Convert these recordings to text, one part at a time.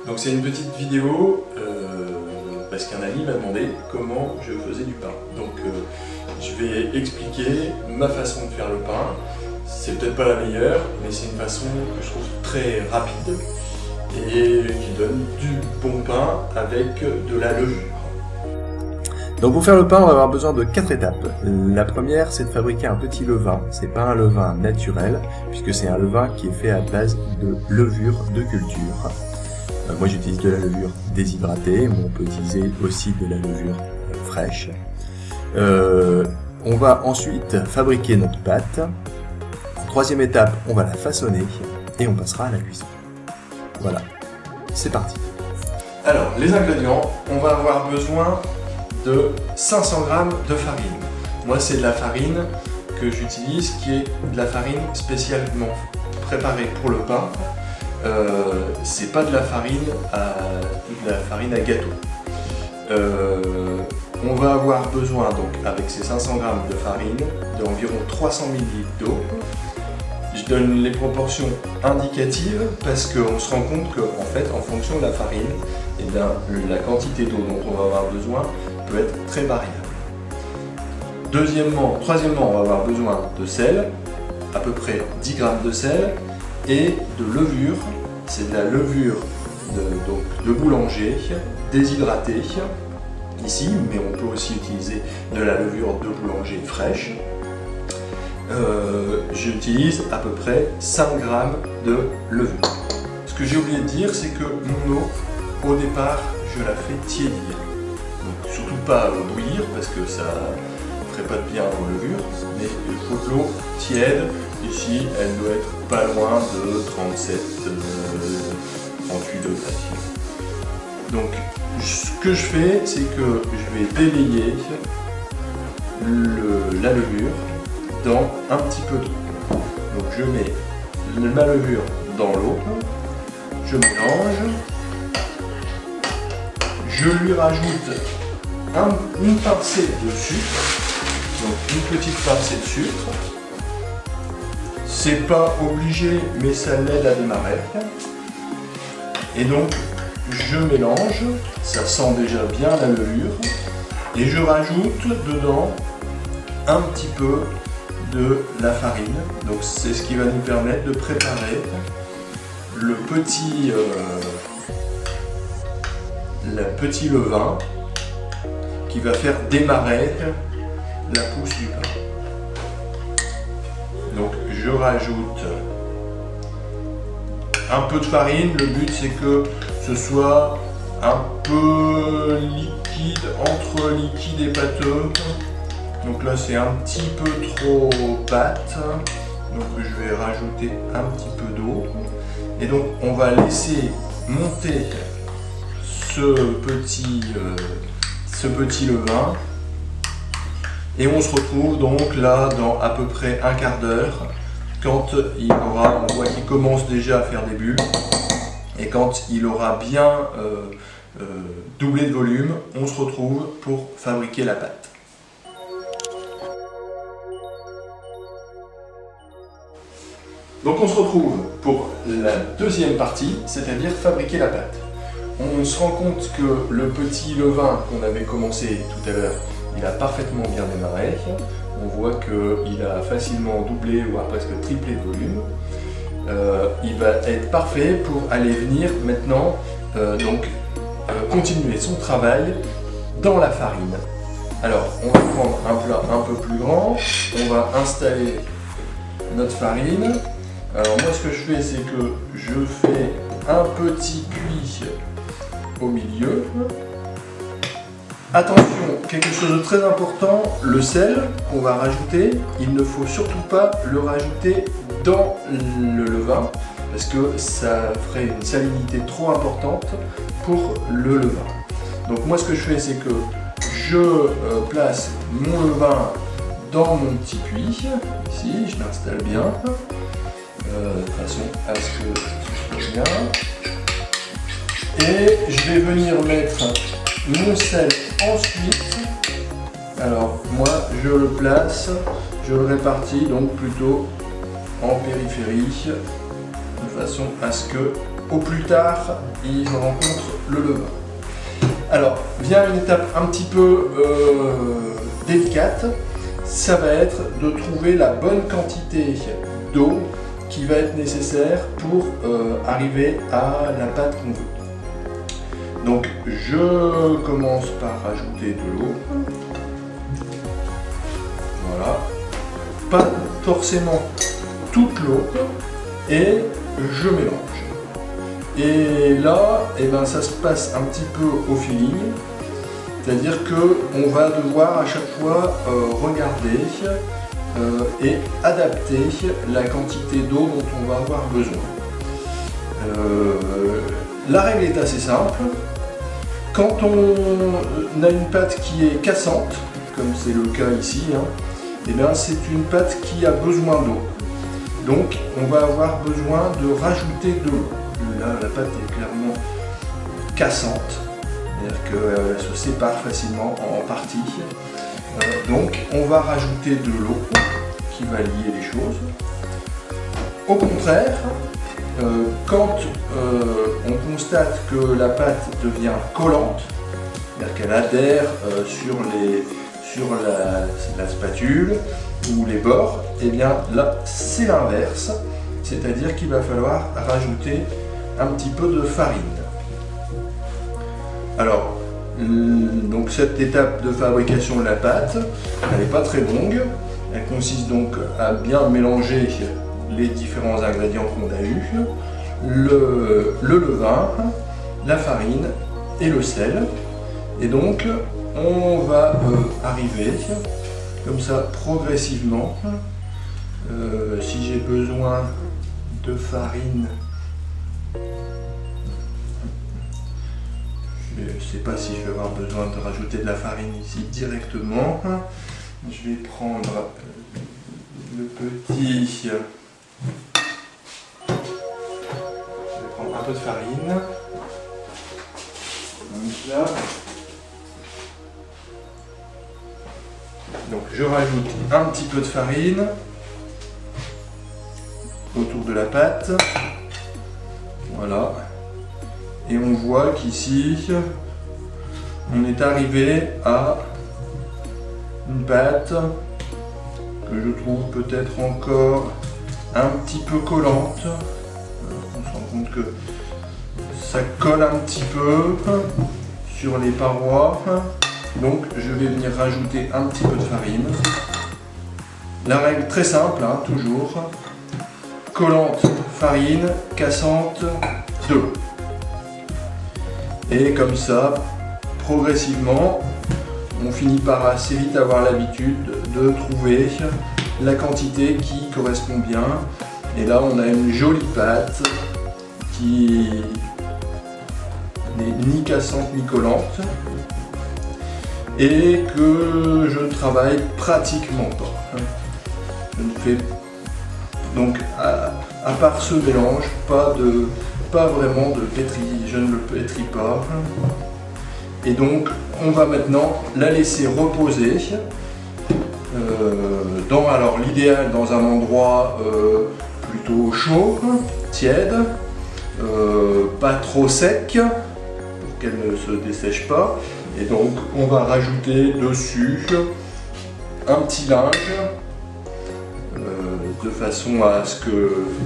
Donc c'est une petite vidéo parce qu'un ami m'a demandé comment je faisais du pain. Donc je vais expliquer ma façon de faire le pain. C'est peut-être pas la meilleure, mais c'est une façon que je trouve très rapide et qui donne du bon pain avec de la levure. Donc pour faire le pain, on va avoir besoin de 4 étapes. La première, c'est de fabriquer un petit levain. C'est pas un levain naturel, puisque c'est un levain qui est fait à base de levure de culture. Moi j'utilise de la levure déshydratée, mais on peut utiliser aussi de la levure fraîche. On va ensuite fabriquer notre pâte. Troisième étape, on va la façonner et on passera à la cuisson. Voilà, c'est parti. Alors les ingrédients, on va avoir besoin de 500 g de farine. Moi c'est de la farine que j'utilise qui est de la farine spécialement préparée pour le pain. C'est pas de la farine à gâteau. On va avoir besoin donc avec ces 500 g de farine d'environ 300 ml d'eau. Je donne les proportions indicatives parce qu'on se rend compte qu'en fait en fonction de la farine, eh bien, la quantité d'eau dont on va avoir besoin peut être très variable. Troisièmement, on va avoir besoin de sel, à peu près 10 g de sel, et de levure. C'est de la levure de boulanger déshydratée ici, mais on peut aussi utiliser de la levure de boulanger fraîche. J'utilise à peu près 5 g de levure. Ce que j'ai oublié de dire, c'est que mon eau, au départ, je la fais tiédir. Donc surtout pas bouillir parce que ça ne ferait pas de bien aux levures, mais il faut de l'eau tiède. Ici, elle doit être pas loin de 37, 38 degrés. Donc ce que je fais, c'est que je vais délayer la levure dans un petit peu d'eau. Donc je mets ma levure dans l'eau, je mélange, je lui rajoute une pincée de sucre, donc une petite pincée de sucre. C'est pas obligé, mais ça l'aide à démarrer. Et donc je mélange, ça sent déjà bien la levure, et je rajoute dedans un petit peu de la farine. Donc c'est ce qui va nous permettre de préparer le petit levain qui va faire démarrer la pousse du pain. Donc je rajoute un peu de farine. Le but c'est que ce soit un peu liquide, entre liquide et pâteux. Donc là c'est un petit peu trop pâte, donc je vais rajouter un petit peu d'eau. Et donc on va laisser monter ce petit levain. Et on se retrouve donc là dans à peu près un quart d'heure, quand on voit qu'il commence déjà à faire des bulles. Et quand il aura bien doublé de volume, on se retrouve pour fabriquer la pâte. Donc on se retrouve pour la deuxième partie, c'est-à-dire fabriquer la pâte. On se rend compte que le petit levain qu'on avait commencé tout à l'heure, il a parfaitement bien démarré. On voit qu'il a facilement doublé, voire presque triplé de volume. Il va être parfait pour aller venir maintenant continuer son travail dans la farine. Alors on va prendre un plat un peu plus grand, on va installer notre farine. Alors moi ce que je fais, c'est que je fais un petit puits au milieu. Attention, quelque chose de très important, le sel qu'on va rajouter, il ne faut surtout pas le rajouter dans le levain parce que ça ferait une salinité trop importante pour le levain. Donc moi ce que je fais, c'est que je place mon levain dans mon petit puits, ici je l'installe bien, de façon à ce que ce soit bien. Et je vais venir mettre mon sel ensuite. Alors moi je le place, je le répartis donc plutôt en périphérie, de façon à ce que au plus tard, il rencontre le levain. Alors, vient une étape un petit peu délicate, ça va être de trouver la bonne quantité d'eau qui va être nécessaire pour arriver à la pâte qu'on veut. Donc, je commence par rajouter de l'eau. Voilà. Pas forcément toute l'eau et je mélange. Et là, eh ben, ça se passe un petit peu au feeling, c'est-à-dire qu'on va devoir à chaque fois regarder et adapter la quantité d'eau dont on va avoir besoin. La règle est assez simple. Quand on a une pâte qui est cassante, comme c'est le cas ici, eh bien, c'est une pâte qui a besoin d'eau. Donc on va avoir besoin de rajouter de l'eau. Là, la pâte est clairement cassante, c'est-à-dire qu'elle se sépare facilement en parties. Donc on va rajouter de l'eau qui va lier les choses. Au contraire, quand on constate que la pâte devient collante, c'est-à-dire qu'elle adhère sur la spatule ou les bords, et bien là c'est l'inverse, c'est-à-dire qu'il va falloir rajouter un petit peu de farine. Alors, donc cette étape de fabrication de la pâte, elle n'est pas très longue, elle consiste donc à bien mélanger les différents ingrédients qu'on a eus, le levain, la farine et le sel. Et donc on va arriver comme ça progressivement. Si j'ai besoin de farine, je ne sais pas si je vais avoir besoin de rajouter de la farine ici directement. Je vais prendre le petit... Je vais prendre un peu de farine. Donc là. Donc je rajoute un petit peu de farine autour de la pâte. Voilà. Et on voit qu'ici, on est arrivé à une pâte que je trouve peut-être encore un petit peu collante. On se rend compte que ça colle un petit peu sur les parois. Donc je vais venir rajouter un petit peu de farine. La règle très simple, toujours. Collante, farine, cassante, de l'eau. Et comme ça, progressivement, on finit par assez vite avoir l'habitude de trouver la quantité qui correspond bien. Et là, on a une jolie pâte qui n'est ni cassante ni collante et que je ne travaille pratiquement pas. Je ne fais donc, à part ce mélange, pas vraiment de pétri, je ne le pétris pas. Et donc on va maintenant la laisser reposer alors l'idéal dans un endroit plutôt chaud, tiède, pas trop sec pour qu'elle ne se dessèche pas. Et donc on va rajouter dessus un petit linge de façon à ce qu'il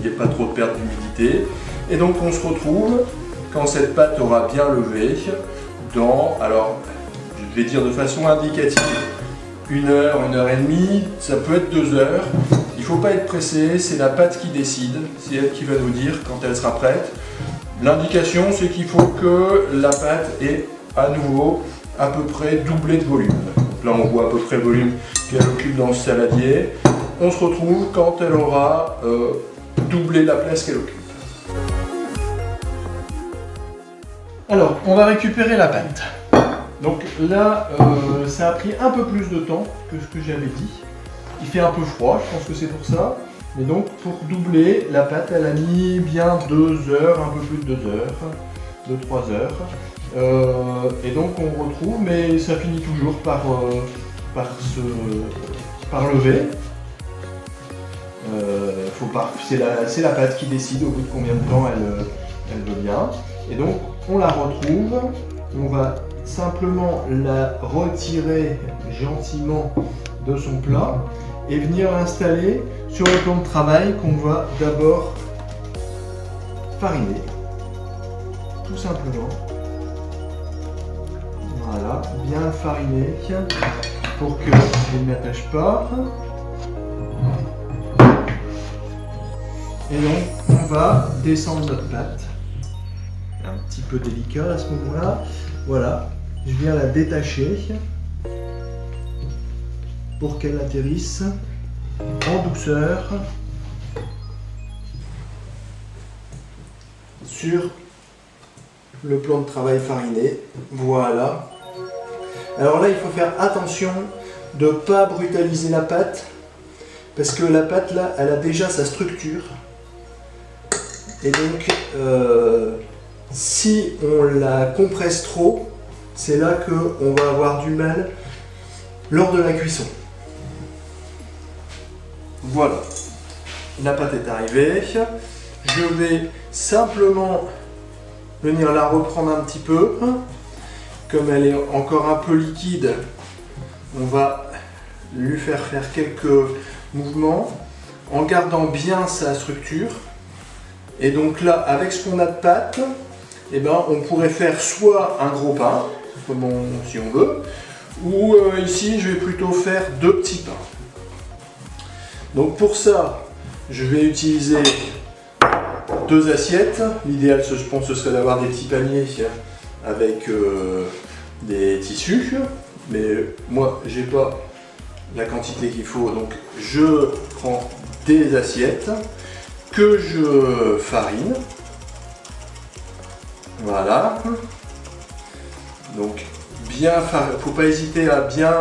n'y ait pas trop de perte d'humidité. Et donc on se retrouve, quand cette pâte aura bien levé, dans, alors je vais dire de façon indicative, 1 heure, 1 heure et demie, ça peut être 2 heures. Il ne faut pas être pressé, c'est la pâte qui décide, c'est elle qui va nous dire quand elle sera prête. L'indication, c'est qu'il faut que la pâte ait à nouveau à peu près doublé de volume. Donc là on voit à peu près le volume qu'elle occupe dans le saladier. On se retrouve quand elle aura doublé la place qu'elle occupe. Alors, on va récupérer la pâte. Donc là, ça a pris un peu plus de temps que ce que j'avais dit. Il fait un peu froid, je pense que c'est pour ça. Mais donc, pour doubler, la pâte, elle a mis bien 2 heures, un peu plus de 2 heures, 2-3 heures. Et donc, on retrouve, mais ça finit toujours par lever. C'est la pâte qui décide au bout de combien de temps elle veut bien. Et donc on la retrouve, on va simplement la retirer gentiment de son plat et venir l'installer sur le plan de travail qu'on va d'abord fariner, tout simplement. Voilà, bien fariner pour qu'elle ne m'attache pas. Et donc on va descendre notre pâte. Un petit peu délicat à ce moment-là. Voilà, je viens la détacher pour qu'elle atterrisse en douceur sur le plan de travail fariné. Voilà. Alors là, il faut faire attention de ne pas brutaliser la pâte parce que la pâte là, elle a déjà sa structure. Et donc, si on la compresse trop, c'est là qu'on va avoir du mal lors de la cuisson. Voilà, la pâte est arrivée. Je vais simplement venir la reprendre un petit peu. Comme elle est encore un peu liquide, on va lui faire quelques mouvements en gardant bien sa structure. Et donc là, avec ce qu'on a de pâte, eh ben, on pourrait faire soit un gros pain, si on veut, ou ici je vais plutôt faire 2 petits pains. Donc pour ça, je vais utiliser 2 assiettes. L'idéal, je pense, ce serait d'avoir des petits paniers avec des tissus, mais moi j'ai pas la quantité qu'il faut, donc je prends des assiettes que je farine. Voilà, donc bien, faut pas hésiter à bien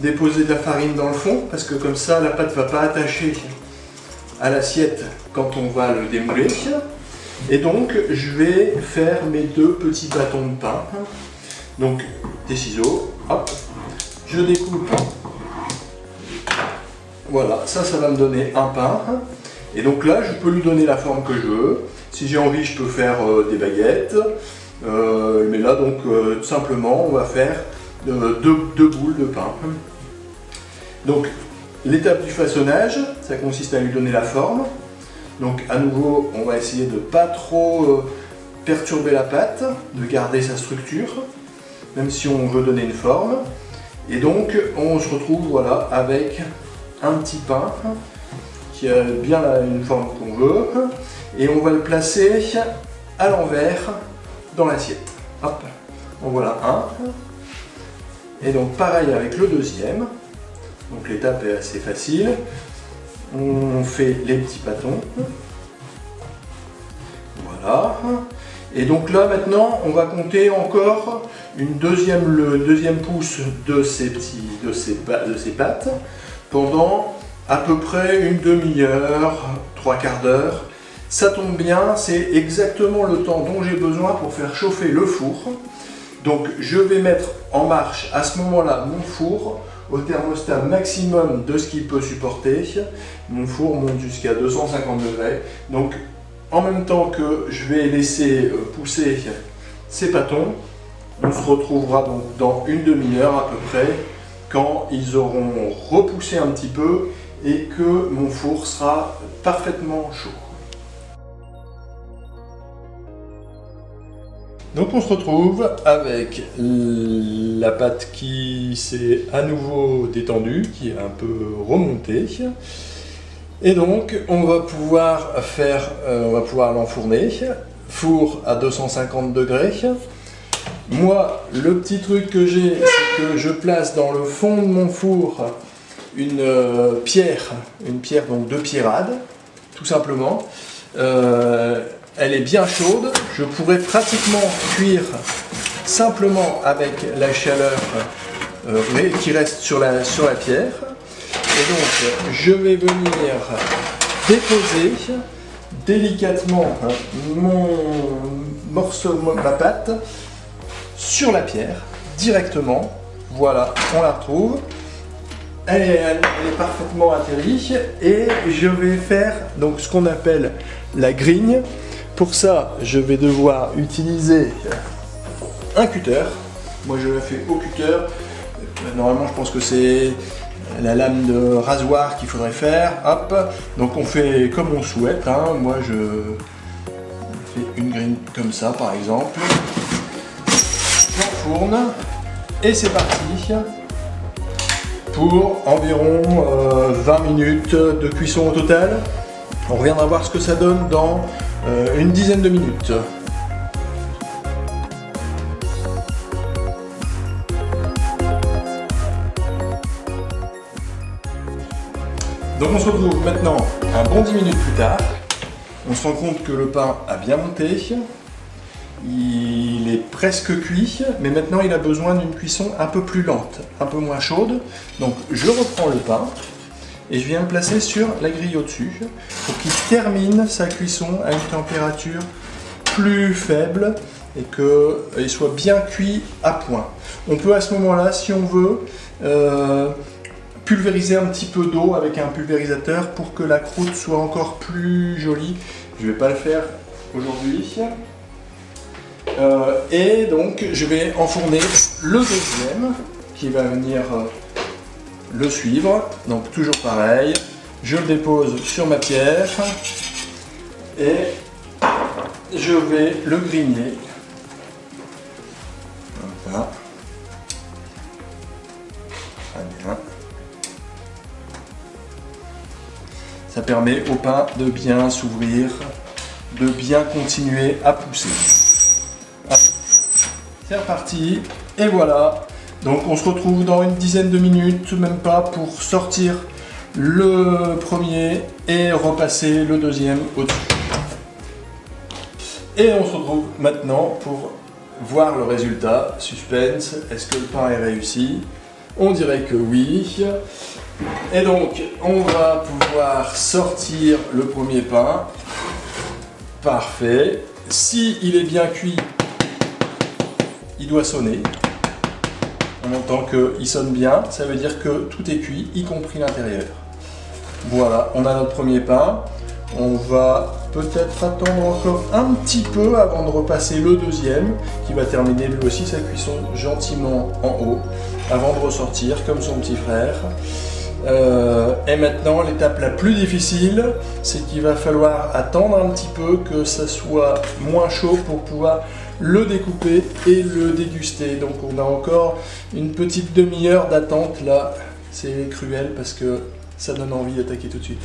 déposer de la farine dans le fond parce que comme ça la pâte va pas attacher à l'assiette quand on va le démouler. Et donc je vais faire mes 2 petits bâtons de pain. Donc des ciseaux, hop, je découpe. Voilà, ça va me donner un pain. Et donc là, je peux lui donner la forme que je veux. Si j'ai envie, je peux faire des baguettes. Mais là, donc, tout simplement, on va faire 2 boules de pain. Donc, l'étape du façonnage, ça consiste à lui donner la forme. Donc, à nouveau, on va essayer de ne pas trop perturber la pâte, de garder sa structure, même si on veut donner une forme. Et donc, on se retrouve voilà, avec un petit pain qui a bien une forme qu'on veut, et on va le placer à l'envers dans l'assiette. Hop, en voilà un. Et donc pareil avec le deuxième. Donc l'étape est assez facile. On fait les petits bâtons. Voilà. Et donc là maintenant, on va compter encore le deuxième pouce de ces pâtes pendant à peu près une demi-heure, 3/4 d'heure. Ça tombe bien, c'est exactement le temps dont j'ai besoin pour faire chauffer le four. Donc je vais mettre en marche à ce moment-là mon four au thermostat maximum de ce qu'il peut supporter. Mon four monte jusqu'à 250 degrés. Donc en même temps que je vais laisser pousser ces pâtons, on se retrouvera donc dans une demi-heure à peu près quand ils auront repoussé un petit peu et que mon four sera parfaitement chaud. Donc on se retrouve avec la pâte qui s'est à nouveau détendue, qui est un peu remontée. Et donc on va pouvoir l'enfourner. Four à 250 degrés. Moi, le petit truc que j'ai, c'est que je place dans le fond de mon four une pierre donc de pierrade, tout simplement. Elle est bien chaude, je pourrais pratiquement cuire simplement avec la chaleur qui reste sur la pierre. Et donc je vais venir déposer délicatement mon morceau de ma pâte sur la pierre, directement. Voilà, on la retrouve. Elle est parfaitement atterrie et je vais faire donc ce qu'on appelle la grigne. Pour ça, je vais devoir utiliser un cutter. Moi, je le fais au cutter. Normalement, je pense que c'est la lame de rasoir qu'il faudrait faire. Hop. Donc, on fait comme on souhaite. Hein. Moi, je fais une grille comme ça, par exemple. J'enfourne. Et c'est parti pour environ 20 minutes de cuisson au total. On reviendra voir ce que ça donne dans une dizaine de minutes. Donc on se retrouve maintenant un bon 10 minutes plus tard. On se rend compte que le pain a bien monté. Il est presque cuit, mais maintenant il a besoin d'une cuisson un peu plus lente, un peu moins chaude. Donc je reprends le pain et je viens le placer sur la grille au-dessus pour qu'il termine sa cuisson à une température plus faible et qu'il soit bien cuit à point. On peut à ce moment-là, si on veut, pulvériser un petit peu d'eau avec un pulvérisateur pour que la croûte soit encore plus jolie. Je ne vais pas le faire aujourd'hui. Et donc je vais enfourner le deuxième qui va venir le suivre. Donc toujours pareil, je le dépose sur ma pierre et je vais le griller. Voilà. Très bien. Ça permet au pain de bien s'ouvrir, de bien continuer à pousser. C'est reparti, et voilà. Donc on se retrouve dans une dizaine de minutes, même pas, pour sortir le premier et repasser le deuxième au-dessus. Et on se retrouve maintenant pour voir le résultat. Suspense, est-ce que le pain est réussi? On dirait que oui. Et donc on va pouvoir sortir le premier pain. Parfait. Si il est bien cuit, il doit sonner. On entend qu'il sonne bien, ça veut dire que tout est cuit, y compris l'intérieur. Voilà, on a notre premier pain. On va peut-être attendre encore un petit peu avant de repasser le deuxième, qui va terminer lui aussi sa cuisson gentiment en haut, avant de ressortir comme son petit frère. Et maintenant, l'étape la plus difficile, c'est qu'il va falloir attendre un petit peu que ça soit moins chaud pour pouvoir le découper et le déguster. Donc on a encore une petite demi-heure d'attente là. C'est cruel parce que ça donne envie d'attaquer tout de suite.